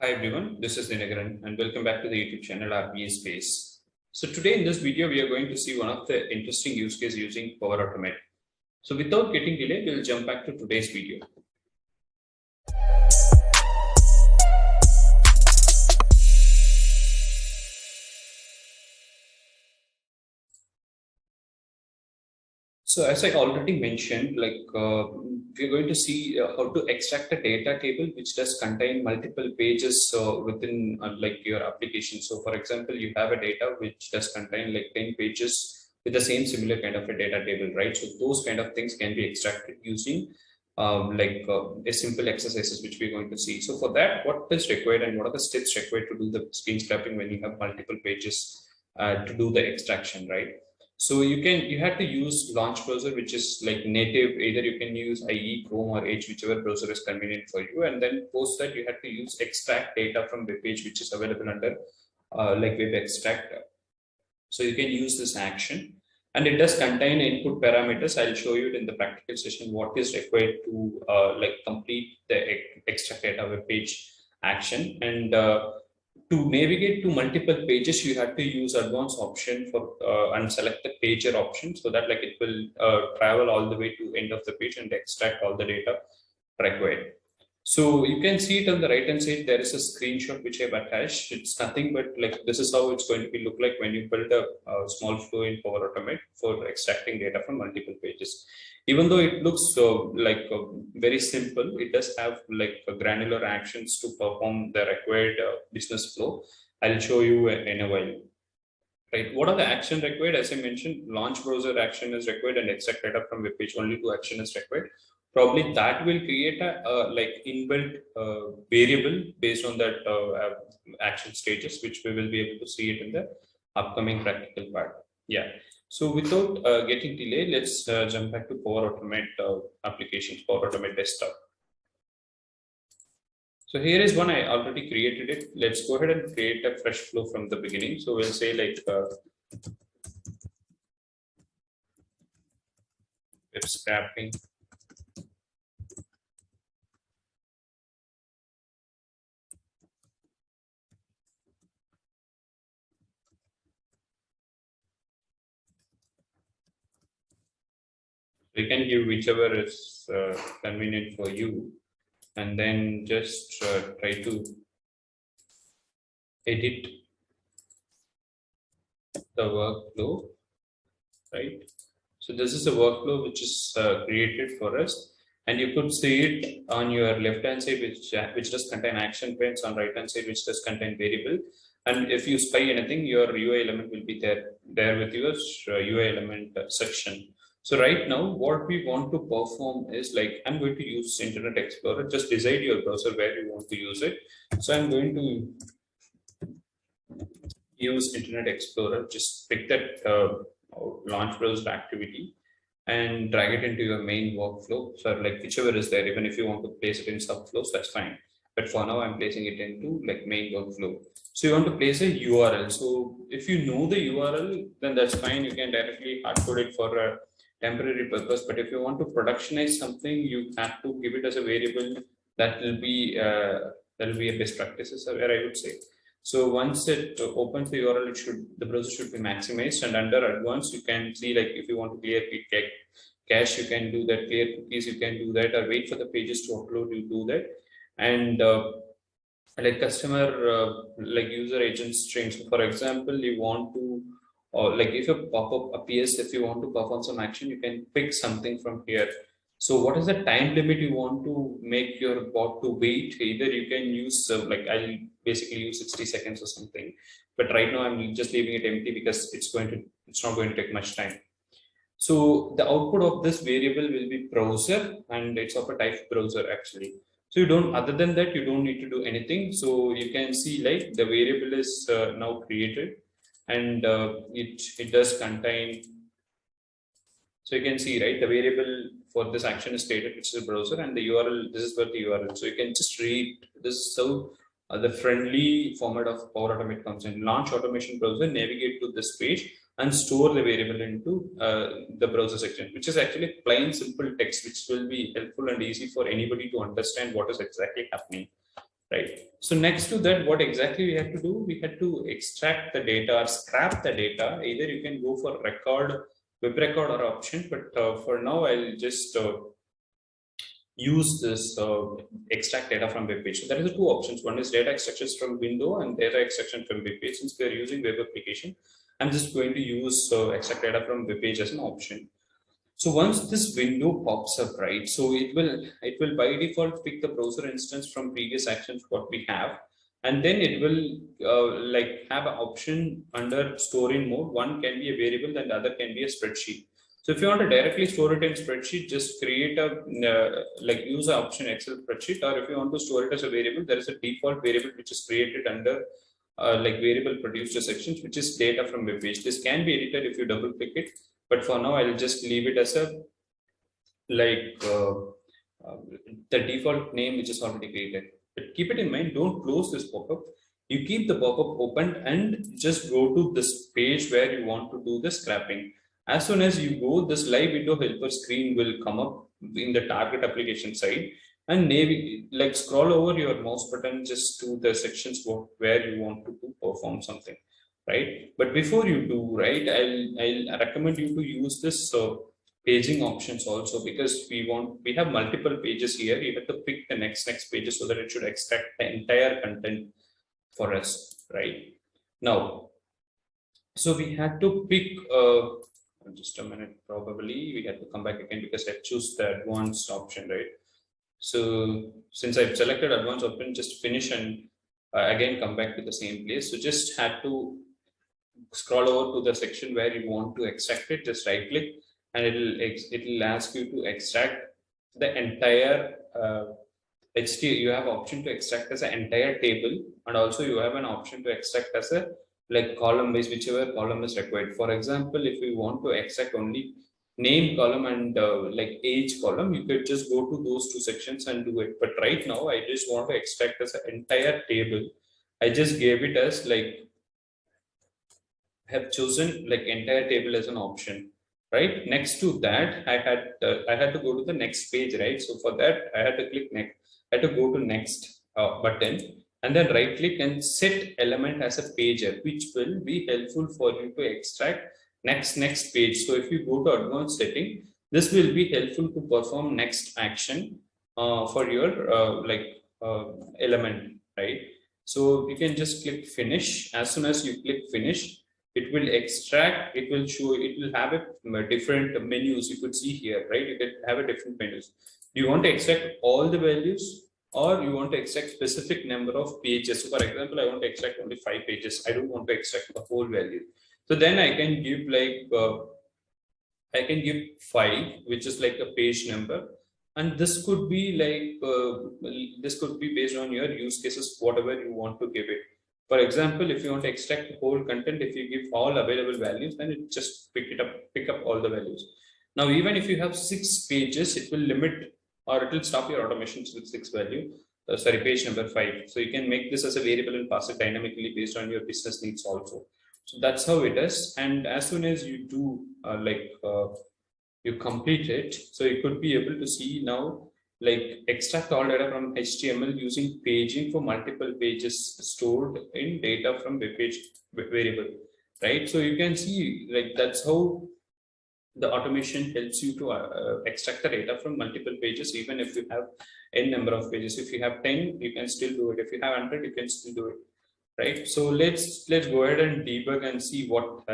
Hi everyone, this is Dinagaran and welcome back to the YouTube channel RPA Space. So today in this video, we are going to see one of the interesting use cases using Power Automate. So without getting delayed, we'll jump back to today's video. So as I already mentioned, we're going to see how to extract a data table which does contain multiple pages within your application. So for example, you have a data which does contain like 10 pages with the same similar kind of a data table, right? So those kind of things can be extracted using a simple exercises which we're going to see. So for that, what is required and what are the steps required to do the screen scraping when you have multiple pages to do the extraction, right? So you have to use launch browser, which is like native. Either you can use IE, Chrome, or Edge, whichever browser is convenient for you. And then post that you have to use extract data from web page, which is available under web extract. So you can use this action, and it does contain input parameters. I'll show you it in the practical session what is required to complete the extract data web page action. And to navigate to multiple pages, you have to use advanced option for and select the pager option, so that it will travel all the way to end of the page and extract all the data required. So you can see it on the right hand side. There is a screenshot which I've attached. It's nothing but this is how it's going to be look like when you build a small flow in Power Automate for extracting data from multiple pages. Even though it looks very simple, it does have granular actions to perform the required business flow. I'll show you in a while. Right. What are the action required? As I mentioned, launch browser action is required and extract data from web page. Only 2 action is required. Probably that will create a inbuilt variable based on that action stages, which we will be able to see it in the upcoming practical part. Yeah. So without getting delayed, let's jump back to Power Automate applications, Power Automate desktop. So here is one I already created it. Let's go ahead and create a fresh flow from the beginning. So we'll say web scraping. You can give whichever is convenient for you, and then just try to edit the workflow, right? So this is a workflow which is created for us, and you could see it on your left hand side, which does contain action points, on right hand side, which does contain variable. And if you spy anything, your UI element will be there with your UI element section. So right now, what we want to perform is I'm going to use Internet Explorer. Just decide your browser where you want to use it. So I'm going to use Internet Explorer. Just pick that launch browser activity and drag it into your main workflow. So whichever is there, even if you want to place it in subflows, that's fine. But for now, I'm placing it into main workflow. So you want to place a URL. So if you know the URL, then that's fine. You can directly hardcode it for a temporary purpose. But if you want to productionize something, you have to give it as a variable. That will be a best practices where I would say. So once it opens the URL, the browser should be maximized, and under advanced, you can see if you want to clear cache, you can do that. Clear cookies, you can do that, or wait for the pages to upload, you do that. And customer user agent strings. So for example, you want to if a pop-up appears, if you want to perform some action, you can pick something from here. So what is the time limit you want to make your bot to wait? Either you can use I'll basically use 60 seconds or something, but right now I'm just leaving it empty because it's not going to take much time. So the output of this variable will be browser, and it's of a type browser actually. So other than that, you don't need to do anything. So you can see the variable is now created, and it does contain. So you can see, right, the variable for this action is stated, which is a browser, and the URL, this is where the URL. So you can just read this. So the friendly format of Power Automate comes in. Launch automation browser, navigate to this page and store the variable into the browser section, which is actually plain simple text, which will be helpful and easy for anybody to understand what is exactly happening. right? So next to that, what exactly we had to do? We had to extract the data or scrap the data. Either you can go for record, web record or option, but for now I'll just use this extract data from web page. So there are the two options. One is data extractions from window and data extraction from web page. Since we are using web application, I'm just going to use extract data from web page as an option. So once this window pops up, right, so it will by default pick the browser instance from previous actions what we have, and then it will like have an option under store in mode. One can be a variable and the other can be a spreadsheet. So if you want to directly store it in spreadsheet, just create a like use the option Excel spreadsheet, or if you want to store it as a variable, there is a default variable which is created under like variable producer sections, which is data from web page. This can be edited if you double click it, but for now I'll just leave it as a like uh, the default name which is already created. But keep it in mind, don't close this pop-up. You keep the pop-up open and just go to this page where you want to do the scrapping. As soon as you go, this live window helper screen will come up in the target application side, and maybe like scroll over your mouse button just to the sections where you want to perform something, right? But before you do, right, I'll recommend you to use this paging options also, because we have multiple pages here. You have to pick the next pages so that it should extract the entire content for us, right? Now, so we had to pick just a minute, probably we had to come back again because I choose the advanced option, right? So since I've selected advanced option, just finish and again come back to the same place. So just had to scroll over to the section where you want to extract it, just right click, and it'll ask you to extract the entire you have option to extract as an entire table, and also you have an option to extract as a like column base, whichever column is required. For example, if we want to extract only name column and like age column, you could just go to those two sections and do it. But right now I just want to extract as an entire table. I just gave it as like have chosen like entire table as an option, right? Next to that, I had to go to the next page, right? So for that, I had to click next. I had to go to next button, and then right click and set element as a pager, which will be helpful for you to extract next page. So if you go to advanced setting, this will be helpful to perform next action for your element, right? So you can just click finish. As soon as you click finish, it will extract, it will show, it will have a different menus. You could see here, right? You can have a different menus. Do you want to extract all the values, or you want to extract specific number of pages? So for example, I want to extract only 5 pages. I don't want to extract the whole value. So then I can give like I can give 5, which is like a page number, and this could be like this could be based on your use cases, whatever you want to give it. For example, if you want to extract the whole content, if you give all available values, then it just pick up all the values. Now, even if you have 6 pages, it will limit, or it will stop your automations with 6 value. Sorry, page number 5. So you can make this as a variable and pass it dynamically based on your business needs also. So that's how it is. And as soon as you do you complete it, so you could be able to see now like extract all data from HTML using paging for multiple pages stored in data from web page variable, right? So you can see like that's how the automation helps you to extract the data from multiple pages, even if you have n number of pages. If you have 10, you can still do it. If you have 100, you can still do it, right? So let's go ahead and debug and see what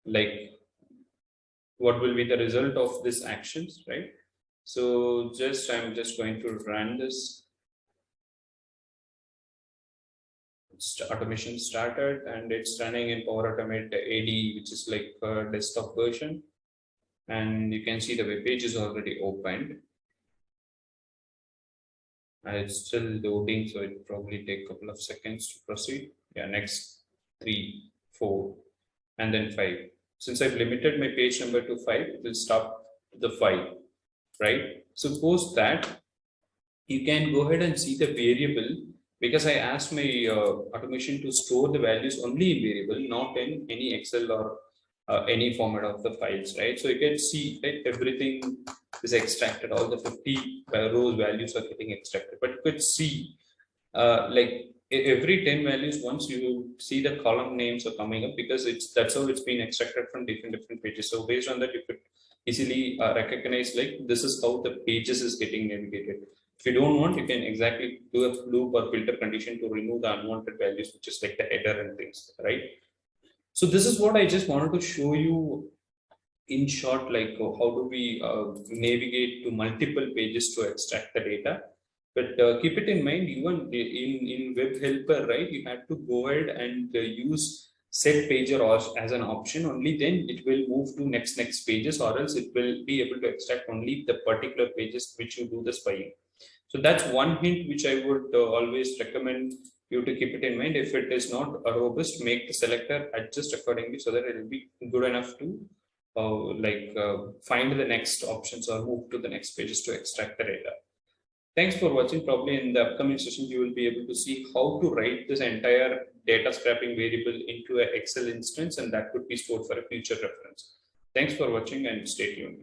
like what will be the result of these actions, right? So I'm just going to run this. Automation started and it's running in Power Automate AD, which is like a desktop version. And you can see the web page is already opened. And it's still loading, so it probably take a couple of seconds to proceed. Yeah, next 3, 4, and then 5. Since I've limited my page number to 5, it will stop the 5, right? So post that, you can go ahead and see the variable, because I asked my automation to store the values only in variable, not in any Excel or any format of the files, right? So you can see that everything is extracted, all the 50 rows values are getting extracted, but you could see like every 10 values, once you see the column names are coming up, because that's how it's been extracted from different pages. So based on that, you could easily recognize like this is how the pages is getting navigated. If you don't want, you can exactly do a loop or filter condition to remove the unwanted values, which is like the header and things, right? So this is what I just wanted to show you in short, like how do we navigate to multiple pages to extract the data. But keep it in mind, even in Web Helper, right, you have to go ahead and use set pager or as an option. Only then it will move to next pages, or else it will be able to extract only the particular pages which you do the spying. So that's one hint which I would always recommend you to keep it in mind. If it is not robust, make the selector adjust accordingly so that it will be good enough to find the next options or move to the next pages to extract the data. Thanks for watching. Probably in the upcoming sessions, you will be able to see how to write this entire data scraping variable into an Excel instance, and that could be stored for a future reference. Thanks for watching and stay tuned.